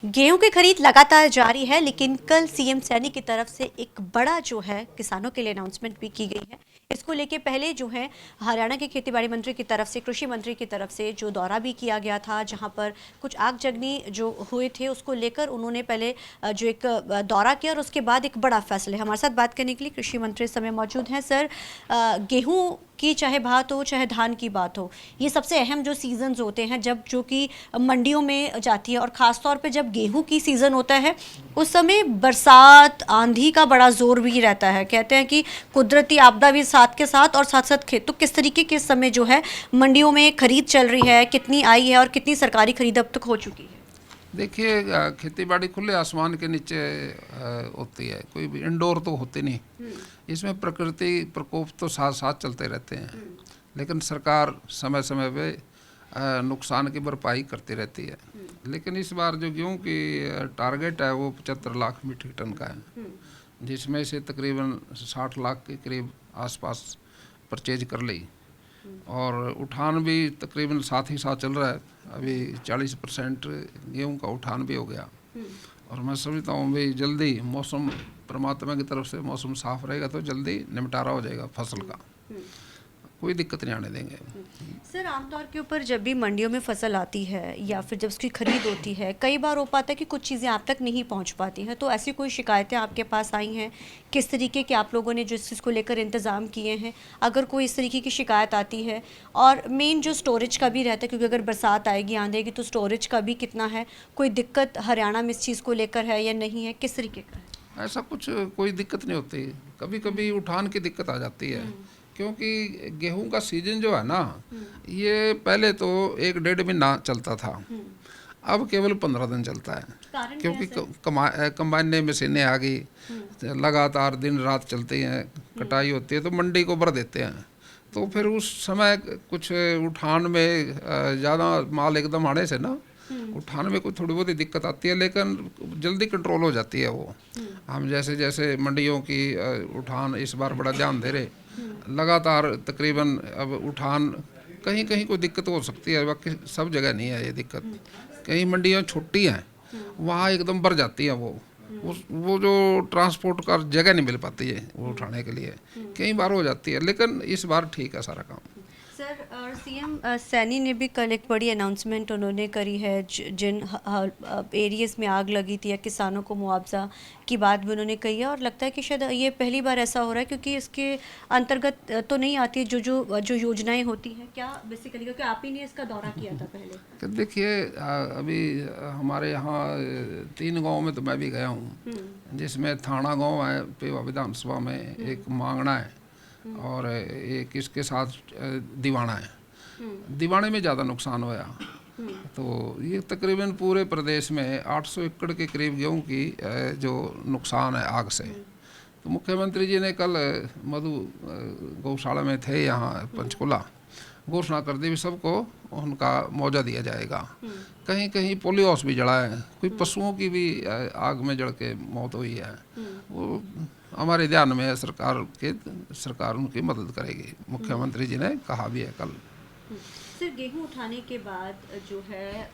गेहूं की खरीद लगातार जारी है, लेकिन कल सीएम सैनी की तरफ से एक बड़ा जो है किसानों के लिए अनाउंसमेंट भी की गई है। इसको लेके पहले जो है हरियाणा के खेतीबाड़ी मंत्री की तरफ से, कृषि मंत्री की तरफ से जो दौरा भी किया गया था, जहां पर कुछ आगजनी जो हुए थे उसको लेकर उन्होंने पहले जो एक दौरा किया और उसके बाद एक बड़ा फैसला। हमारे साथ बात करने के लिए कृषि मंत्री इस समय मौजूद हैं। सर, गेहूँ की चाहे बात हो चाहे धान की बात हो, ये सबसे अहम जो सीजन्स होते हैं जब जो कि मंडियों में जाती है, और ख़ास तौर पे जब गेहूं की सीज़न होता है उस समय बरसात आंधी का बड़ा जोर भी रहता है। कहते हैं कि कुदरती आपदा भी साथ के साथ, और साथ साथ खेत। तो किस तरीके के इस समय जो है मंडियों में खरीद चल रही है, कितनी आई है और कितनी सरकारी खरीद अब तक हो चुकी है? देखिए, खेती-बाड़ी खुले आसमान के नीचे होती है, कोई भी इंडोर तो होती नहीं। इसमें प्रकृति प्रकोप तो साथ साथ चलते रहते हैं, लेकिन सरकार समय समय पे नुकसान की भरपाई करती रहती है। लेकिन इस बार जो गेहूँ की टारगेट है वो 75 लाख मीट्रिक टन का है, जिसमें से तकरीबन 60 लाख के करीब आसपास परचेज कर ली, और उठान भी तकरीबन साथ ही साथ चल रहा है। अभी 40% गेहूँ का उठान भी हो गया, और मैं समझता हूँ भाई जल्दी मौसम, परमात्मा की तरफ से मौसम साफ रहेगा तो जल्दी निपटारा हो जाएगा फसल का, कोई दिक्कत नहीं आने देंगे। सर, आमतौर के ऊपर जब भी मंडियों में फसल आती है या फिर जब उसकी खरीद होती है, कई बार हो पाता है कि कुछ चीज़ें आप तक नहीं पहुंच पाती हैं। तो ऐसी कोई शिकायतें आपके पास आई हैं? किस तरीके के आप लोगों ने जो इस चीज़ को लेकर इंतज़ाम किए हैं, अगर कोई इस तरीके की शिकायत आती है? और मेन जो स्टोरेज का भी रहता है, क्योंकि अगर बरसात आएगी, आंधेगी, तो स्टोरेज का भी कितना है? कोई दिक्कत हरियाणा में इस चीज़ को लेकर है या नहीं है? किस तरीके का है? ऐसा कुछ कोई दिक्कत नहीं होती। कभी कभी उठान की दिक्कत आ जाती है, क्योंकि गेहूं का सीजन जो है ना, ये पहले तो 1 डेढ़ महीना चलता था, अब केवल 15 दिन चलता है। कारण क्या है क्योंकि सर? कंबाइन मशीनें आ गई, लगातार दिन रात चलती हैं, कटाई होती है तो मंडी को भर देते हैं। तो फिर उस समय कुछ उठान में ज़्यादा माल एकदम आने से ना, उठान में कोई थोड़ी बहुत ही दिक्कत आती है, लेकिन जल्दी कंट्रोल हो जाती है वो। हम जैसे जैसे मंडियों की उठान इस बार बड़ा ध्यान दे रहे, लगातार तकरीबन अब उठान कहीं कहीं कोई दिक्कत हो सकती है, बाकी सब जगह नहीं है ये दिक्कत। कई मंडियाँ छोटी हैं, वहाँ एकदम भर जाती हैं वो जो ट्रांसपोर्ट का जगह नहीं मिल पाती है वो उठाने के लिए, कई बार हो जाती है, लेकिन इस बार ठीक है सारा काम। सर, और सीएम सैनी ने भी कल एक बड़ी अनाउंसमेंट उन्होंने करी है। जिन एरियाज में आग लगी थी या किसानों को मुआवजा की बात भी उन्होंने कही है, और लगता है कि शायद ये पहली बार ऐसा हो रहा है, क्योंकि इसके अंतर्गत तो नहीं आती जो जो जो योजनाएं होती हैं क्या बेसिकली, क्योंकि आप ही ने इसका दौरा किया था पहले। तो देखिए, अभी हमारे यहाँ 3 गांव में तो मैं भी गया हूँ, जिसमें थाना गांव है पेवा विधानसभा में, एक मांगना है, और एक इसके साथ दीवाना है। दीवाने में ज़्यादा नुकसान होया। तो ये तकरीबन पूरे प्रदेश में 800 एकड़ के करीब गेहूँ की जो नुकसान है आग से। तो मुख्यमंत्री जी ने कल मधु गौशाला में थे यहाँ पंचकुला, घोषणा कर दी भी सबको उनका मुआवजा दिया जाएगा। कहीं कहीं पोलियो हाउस भी जला है, कोई पशुओं की भी आग में जल के मौत हुई है। वो हमारे ध्यान में है, सरकार उनकी मदद करेगी, मुख्यमंत्री जी ने कहा भी है कल। सर, गेहूं उठाने के बाद जो है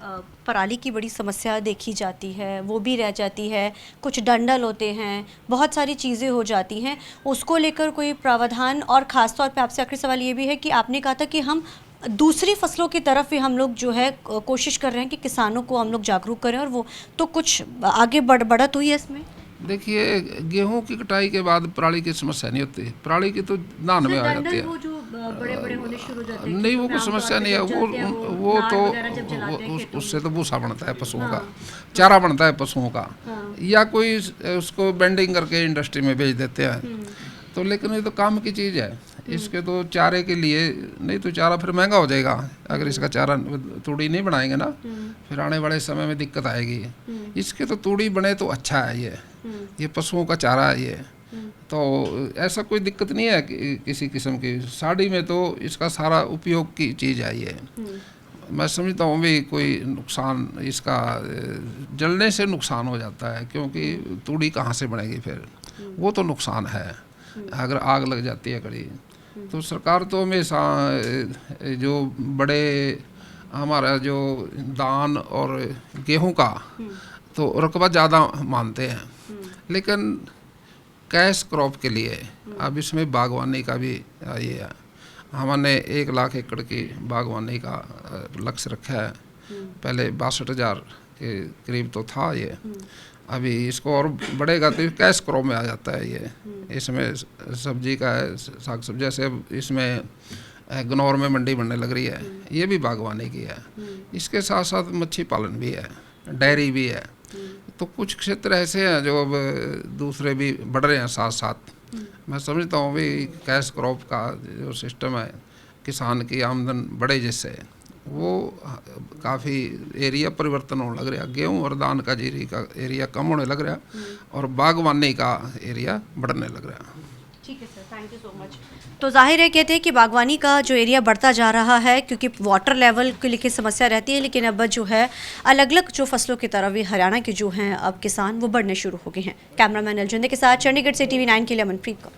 पराली की बड़ी समस्या देखी जाती है, वो भी रह जाती है। कुछ डंडल होते हैं, बहुत सारी चीज़ें हो जाती हैं, उसको लेकर कोई प्रावधान? और ख़ास तौर पे आपसे आखिरी सवाल ये भी है कि आपने कहा था कि हम दूसरी फसलों की तरफ भी हम लोग जो है कोशिश कर रहे हैं कि किसानों को हम लोग जागरूक करें, और वो तो कुछ आगे बढ़त हुई है इसमें? देखिए, गेहूं की कटाई के बाद पराली की समस्या नहीं होती, पराली की तो धान में सर, आ जाती डंडल है। वो जो बड़े बड़े होने शुरू हो जाते हैं नहीं, खेतों वो में, कोई आमतौर समस्या पे नहीं है। जब जलते हैं वो नार तो वगैरह जब जलाते हैं खेतों उससे में। तो भूसा बनता है पशुओं का, हाँ, चारा बनता है पशुओं का, हाँ। या कोई उसको बेंडिंग करके इंडस्ट्री में भेज देते हैं। तो लेकिन ये तो काम की चीज़ है, इसके तो चारे के लिए, नहीं तो चारा फिर महंगा हो जाएगा अगर इसका चारा तूड़ी नहीं बनाएंगे ना, फिर आने वाले समय में दिक्कत आएगी। इसके तो तूड़ी बने तो अच्छा है, ये पशुओं का चारा है ये, तो ऐसा कोई दिक्कत नहीं है किसी किस्म की। साड़ी में तो इसका सारा उपयोग की चीज़ है ये। मैं समझता हूँ भी कोई नुकसान इसका जलने से नुकसान हो जाता है, क्योंकि तूड़ी कहाँ से बनेगी फिर, वो तो नुकसान है अगर आग लग जाती है कड़ी। तो सरकार तो हमेशा जो बड़े हमारा जो धान और गेहूं का तो रकबा ज़्यादा मानते हैं। लेकिन कैश क्रॉप के लिए अब इसमें बागवानी का भी ये है। हमने 1 लाख एकड़ की बागवानी का लक्ष्य रखा है। पहले 62,000 के करीब तो था ये, अभी इसको और बढ़ेगा तो कैश क्रॉप में आ जाता है ये। इसमें सब्जी का है, साग सब्जी, जैसे अब इसमें गनौर में मंडी बनने लग रही है, ये भी बागवानी की है। इसके साथ साथ मच्छी पालन भी है, डेयरी भी है। तो कुछ क्षेत्र ऐसे हैं जो अब दूसरे भी बढ़ रहे हैं साथ साथ। मैं समझता हूँ भी कैश क्रॉप का जो सिस्टम है, किसान की आमदन बढ़े जिससे, वो काफ़ी एरिया परिवर्तन होने लग रहा। गेहूँ और धान का जीरी का एरिया कम होने लग रहा और बागवानी का एरिया बढ़ने लग रहा। ठीक है sir, thank you so much. तो जाहिर है कहते हैं कि बागवानी का जो एरिया बढ़ता जा रहा है, क्योंकि वाटर लेवल को लेकर समस्या रहती है, लेकिन अब जो है अलग अलग जो फसलों की तरफ भी हरियाणा के जो हैं अब किसान वो बढ़ने शुरू हो गए हैं। कैमरामैन अलजुंदे के साथ चंडीगढ़ से TV9 के लिए अमनप्रीत कौर।